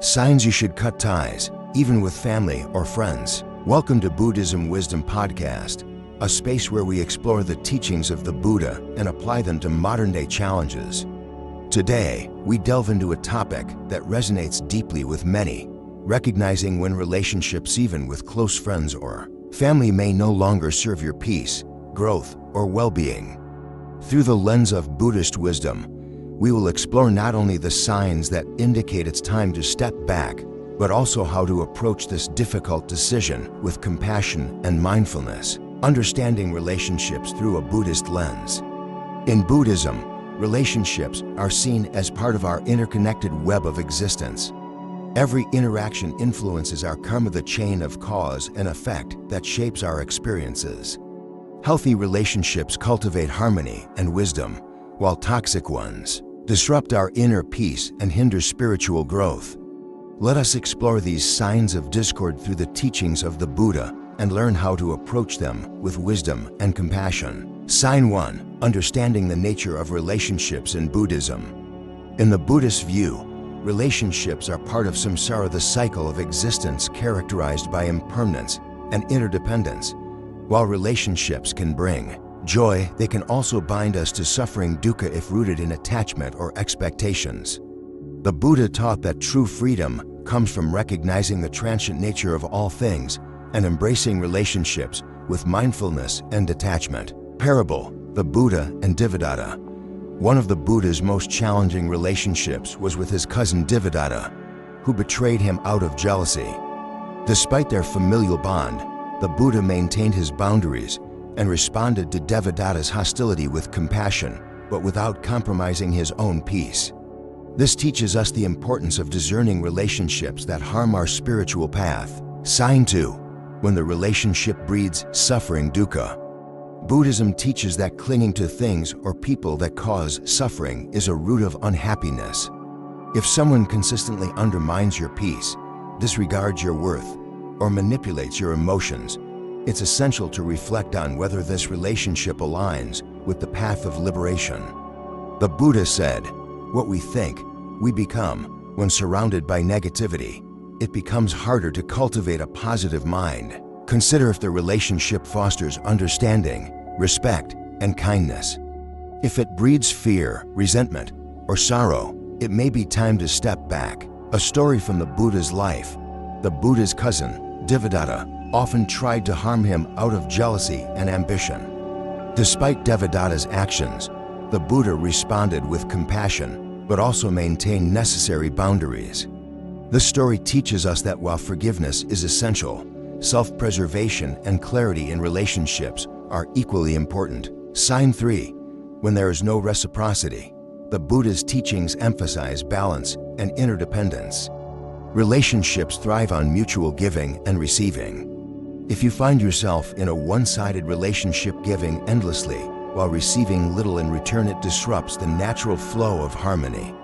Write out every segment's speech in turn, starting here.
Signs you should cut ties, even with family or friends. Welcome to Buddhism Wisdom Podcast, a space where we explore the teachings of the Buddha and apply them to modern-day challenges. Today, we delve into a topic that resonates deeply with many, recognizing when relationships, even with close friends or family, may no longer serve your peace, growth, or well-being. Through the lens of Buddhist wisdom, we will explore not only the signs that indicate it's time to step back, but also how to approach this difficult decision with compassion and mindfulness, understanding relationships through a Buddhist lens. In Buddhism, relationships are seen as part of our interconnected web of existence. Every interaction influences our karma, the chain of cause and effect that shapes our experiences. Healthy relationships cultivate harmony and wisdom, while toxic ones disrupt our inner peace and hinder spiritual growth. Let us explore these signs of discord through the teachings of the Buddha and learn how to approach them with wisdom and compassion. Sign 1. Understanding the nature of relationships in Buddhism. In the Buddhist view, relationships are part of samsara, the cycle of existence characterized by impermanence and interdependence. While relationships can bring joy, they can also bind us to suffering, dukkha, if rooted in attachment or expectations. The Buddha taught that true freedom comes from recognizing the transient nature of all things and embracing relationships with mindfulness and detachment. Parable: the Buddha and Devadatta. One of the Buddha's most challenging relationships was with his cousin Devadatta, who betrayed him out of jealousy. Despite their familial bond, the Buddha maintained his boundaries and responded to Devadatta's hostility with compassion, but without compromising his own peace. This teaches us the importance of discerning relationships that harm our spiritual path. Sign 2. When the relationship breeds suffering, dukkha. Buddhism teaches that clinging to things or people that cause suffering is a root of unhappiness. If someone consistently undermines your peace, disregards your worth, or manipulates your emotions, it's essential to reflect on whether this relationship aligns with the path of liberation. The Buddha said, "What we think, we become." When surrounded by negativity, it becomes harder to cultivate a positive mind. Consider if the relationship fosters understanding, respect, and kindness. If it breeds fear, resentment, or sorrow, it may be time to step back. A story from the Buddha's life: the Buddha's cousin, Devadatta, often tried to harm him out of jealousy and ambition. Despite Devadatta's actions, the Buddha responded with compassion, but also maintained necessary boundaries. This story teaches us that while forgiveness is essential, self-preservation and clarity in relationships are equally important. Sign 3. When there is no reciprocity. The Buddha's teachings emphasize balance and interdependence. Relationships thrive on mutual giving and receiving. If you find yourself in a one-sided relationship, giving endlessly while receiving little in return, it disrupts the natural flow of harmony.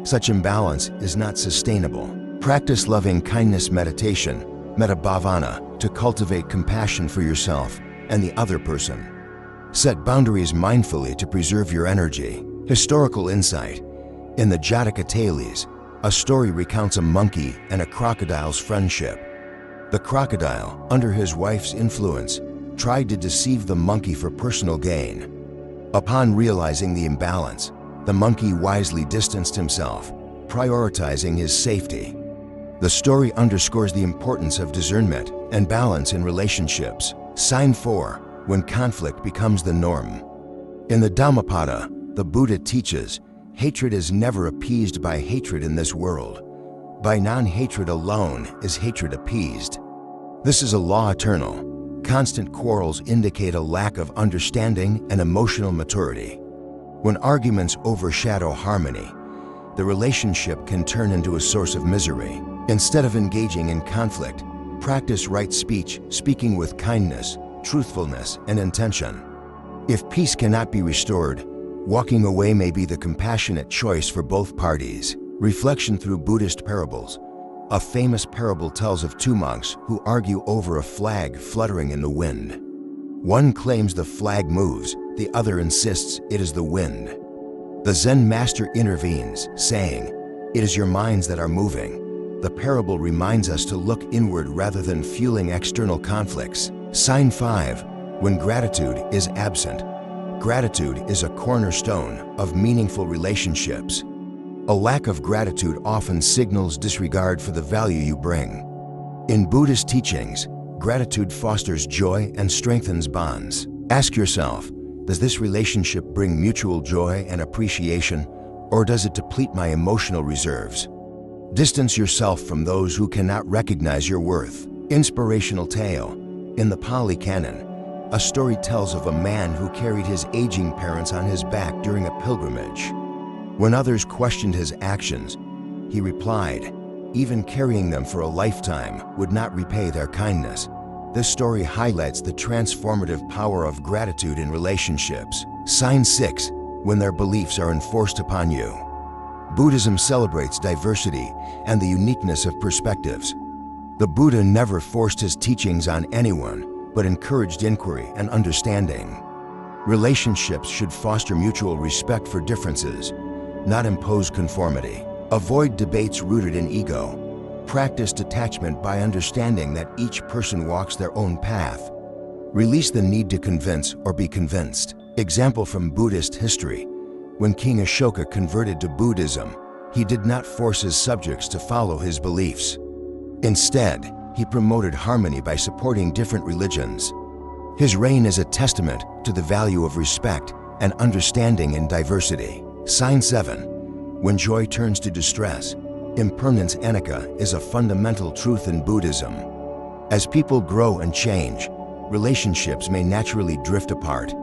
Such imbalance is not sustainable. Practice loving kindness meditation, metta bhavana, to cultivate compassion for yourself and the other person. Set boundaries mindfully to preserve your energy. Historical insight: in the Jataka Tales, a story recounts a monkey and a crocodile's friendship. The crocodile, under his wife's influence, tried to deceive the monkey for personal gain. Upon realizing the imbalance, the monkey wisely distanced himself, prioritizing his safety. The story underscores the importance of discernment and balance in relationships. Sign 4. When conflict becomes the norm. In the Dhammapada, the Buddha teaches, hatred is never appeased by hatred in this world. By non-hatred alone is hatred appeased. This is a law eternal. Constant quarrels indicate a lack of understanding and emotional maturity. When arguments overshadow harmony, the relationship can turn into a source of misery. Instead of engaging in conflict, practice right speech, speaking with kindness, truthfulness, and intention. If peace cannot be restored, walking away may be the compassionate choice for both parties. Reflection through Buddhist parables. A famous parable tells of two monks who argue over a flag fluttering in the wind. One claims the flag moves, the other insists it is the wind. The Zen master intervenes, saying, "It is your minds that are moving. the parable reminds us to look inward rather than fueling external conflicts. Sign 5. When gratitude is absent. Gratitude is a cornerstone of meaningful relationships. A lack of gratitude often signals disregard for the value you bring. In Buddhist teachings, gratitude fosters joy and strengthens bonds. Ask yourself, does this relationship bring mutual joy and appreciation, or does it deplete my emotional reserves? Distance yourself from those who cannot recognize your worth. Inspirational tale. In the Pali Canon, a story tells of a man who carried his aging parents on his back during a pilgrimage. When others questioned his actions, he replied, "Even carrying them for a lifetime would not repay their kindness." This story highlights the transformative power of gratitude in relationships. Sign 6. When their beliefs are enforced upon you. Buddhism celebrates diversity and the uniqueness of perspectives. The Buddha never forced his teachings on anyone, but encouraged inquiry and understanding. Relationships should foster mutual respect for differences, not impose conformity. Avoid debates rooted in ego. Practice detachment by understanding that each person walks their own path. Release the need to convince or be convinced. Example from Buddhist history. When King Ashoka converted to Buddhism, he did not force his subjects to follow his beliefs. Instead, he promoted harmony by supporting different religions. His reign is a testament to the value of respect and understanding in diversity. Sign 7. When joy turns to distress. Impermanence anicca is a fundamental truth in Buddhism. As people grow and change, relationships may naturally drift apart.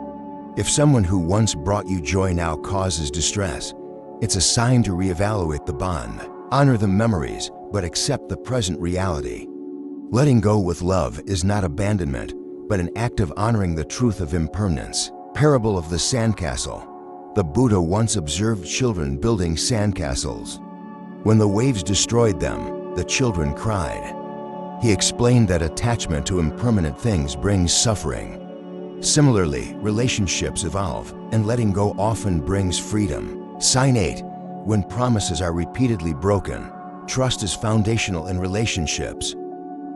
If someone who once brought you joy now causes distress, it's a sign to reevaluate the bond. Honor the memories, but accept the present reality. Letting go with love is not abandonment, but an act of honoring the truth of impermanence. Parable of the Sandcastle. The Buddha once observed children building sandcastles. When the waves destroyed them, the children cried. He explained that attachment to impermanent things brings suffering. Similarly, relationships evolve, and letting go often brings freedom. Sign 8. When promises are repeatedly broken. Trust is foundational in relationships.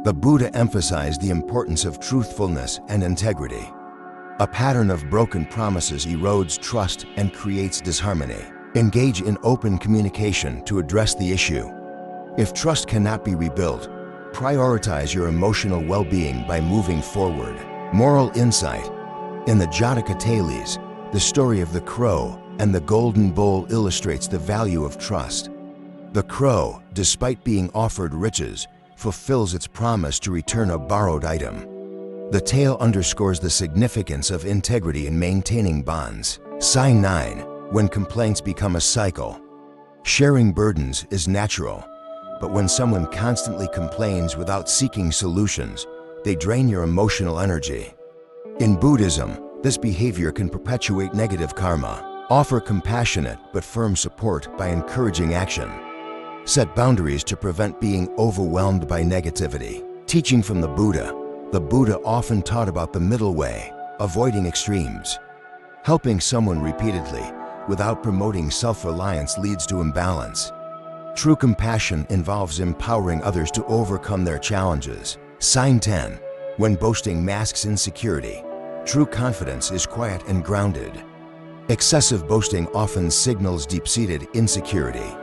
The Buddha emphasized the importance of truthfulness and integrity. A pattern of broken promises erodes trust and creates disharmony. Engage in open communication to address the issue. If trust cannot be rebuilt, prioritize your emotional well-being by moving forward. Moral insight. In the Jataka Tales, the story of the crow and the golden bowl illustrates the value of trust. The crow, despite being offered riches, fulfills its promise to return a borrowed item. The tale underscores the significance of integrity in maintaining bonds. Sign 9. When complaints become a cycle. Sharing burdens is natural, but when someone constantly complains without seeking solutions, they drain your emotional energy. In Buddhism, this behavior can perpetuate negative karma. Offer compassionate but firm support by encouraging action. Set boundaries to prevent being overwhelmed by negativity. Teaching from the Buddha often taught about the middle way, avoiding extremes. Helping someone repeatedly without promoting self-reliance leads to imbalance. True compassion involves empowering others to overcome their challenges. Sign 10. When boasting masks insecurity. True confidence is quiet and grounded. Excessive boasting often signals deep-seated insecurity.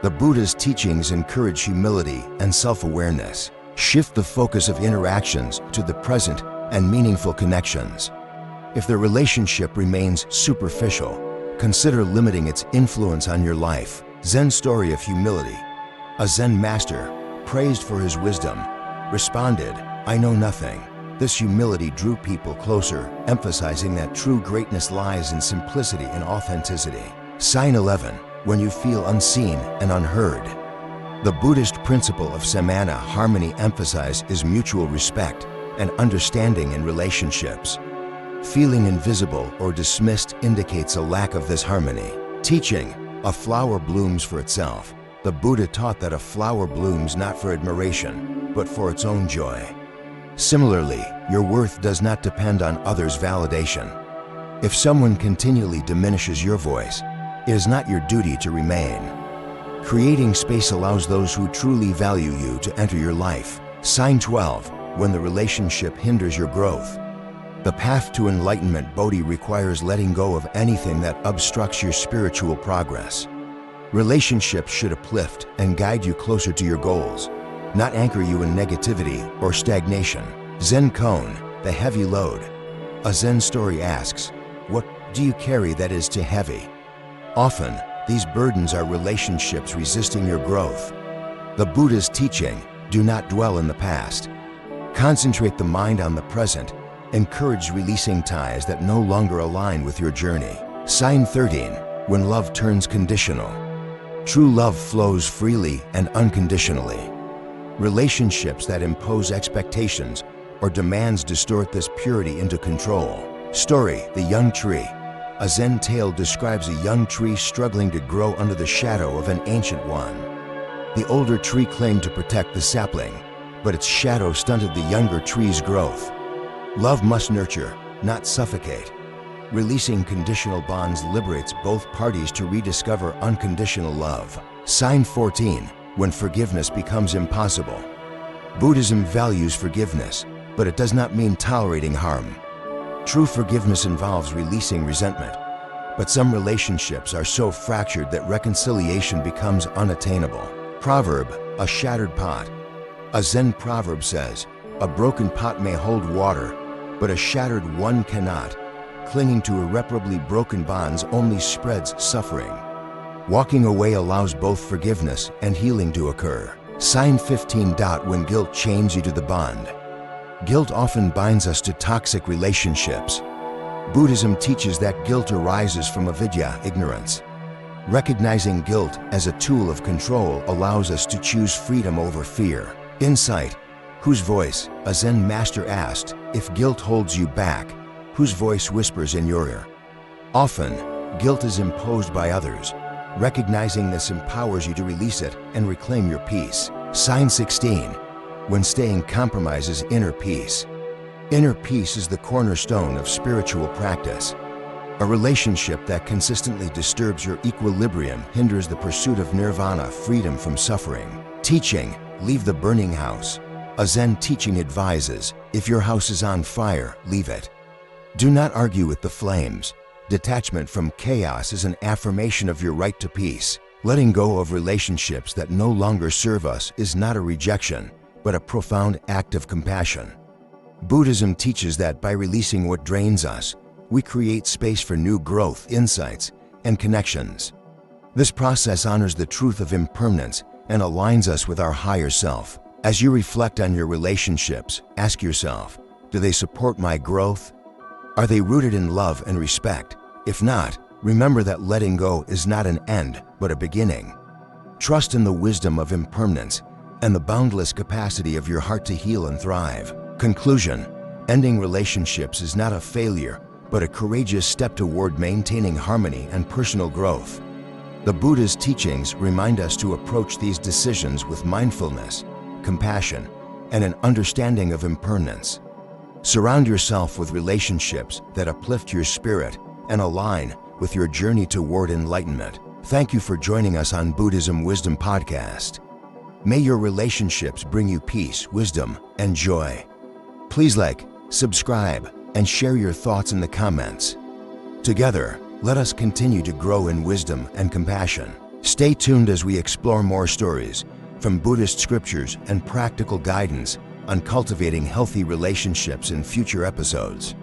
The Buddha's teachings encourage humility and self-awareness. Shift the focus of interactions to the present and meaningful connections. If the relationship remains superficial, consider limiting its influence on your life. Zen story of humility. A Zen master, praised for his wisdom, responded, "I know nothing." This humility drew people closer, emphasizing that true greatness lies in simplicity and authenticity. Sign 11. When you feel unseen and unheard. The Buddhist principle of samana harmony emphasizes mutual respect and understanding in relationships. Feeling invisible or dismissed indicates a lack of this harmony. Teaching, a flower blooms for itself. The Buddha taught that a flower blooms not for admiration, but for its own joy. Similarly, your worth does not depend on others' validation. If someone continually diminishes your voice, it is not your duty to remain. Creating space allows those who truly value you to enter your life. Sign 12. When the relationship hinders your growth. The path to enlightenment Bodhi requires letting go of anything that obstructs your spiritual progress. Relationships should uplift and guide you closer to your goals, not anchor you in negativity or stagnation. Zen Koan, the heavy load. A Zen story asks, what do you carry that is too heavy? Often, these burdens are relationships resisting your growth. The Buddha's teaching, do not dwell in the past. Concentrate the mind on the present. Encourage releasing ties that no longer align with your journey. Sign 13. When love turns conditional. True love flows freely and unconditionally. Relationships that impose expectations or demands distort this purity into control. Story, the young tree. A Zen tale describes a young tree struggling to grow under the shadow of an ancient one. The older tree claimed to protect the sapling, but its shadow stunted the younger tree's growth. Love must nurture, not suffocate. Releasing conditional bonds liberates both parties to rediscover unconditional love. Sign 14. When forgiveness becomes impossible. Buddhism values forgiveness, but it does not mean tolerating harm. True forgiveness involves releasing resentment, but some relationships are so fractured that reconciliation becomes unattainable. Proverb, a shattered pot. A Zen proverb says, a broken pot may hold water, but a shattered one cannot. Clinging to irreparably broken bonds only spreads suffering. Walking away allows both forgiveness and healing to occur. Sign 15. When guilt chains you to the bond. Guilt often binds us to toxic relationships. Buddhism teaches that guilt arises from avidya, ignorance. Recognizing guilt as a tool of control allows us to choose freedom over fear. Insight. Whose voice? A Zen master asked, if guilt holds you back, whose voice whispers in your ear? Often, guilt is imposed by others. Recognizing this empowers you to release it and reclaim your peace. Sign 16. When staying compromises inner peace. Inner peace is the cornerstone of spiritual practice. A relationship that consistently disturbs your equilibrium hinders the pursuit of nirvana, freedom from suffering. Teaching, leave the burning house. A Zen teaching advises, if your house is on fire, leave it. Do not argue with the flames. Detachment from chaos is an affirmation of your right to peace. Letting go of relationships that no longer serve us is not a rejection, but a profound act of compassion. Buddhism teaches that by releasing what drains us, we create space for new growth, insights, and connections. This process honors the truth of impermanence and aligns us with our higher self. As you reflect on your relationships, ask yourself, do they support my growth? Are they rooted in love and respect? If not, remember that letting go is not an end, but a beginning. Trust in the wisdom of impermanence and the boundless capacity of your heart to heal and thrive. Conclusion: ending relationships is not a failure, but a courageous step toward maintaining harmony and personal growth. The Buddha's teachings remind us to approach these decisions with mindfulness, compassion, and an understanding of impermanence. Surround yourself with relationships that uplift your spirit and align with your journey toward enlightenment. Thank you for joining us on Buddhism Wisdom Podcast. May your relationships bring you peace, wisdom, and joy. Please like, subscribe, and share your thoughts in the comments. Together, let us continue to grow in wisdom and compassion. Stay tuned as we explore more stories from Buddhist scriptures and practical guidance on cultivating healthy relationships in future episodes.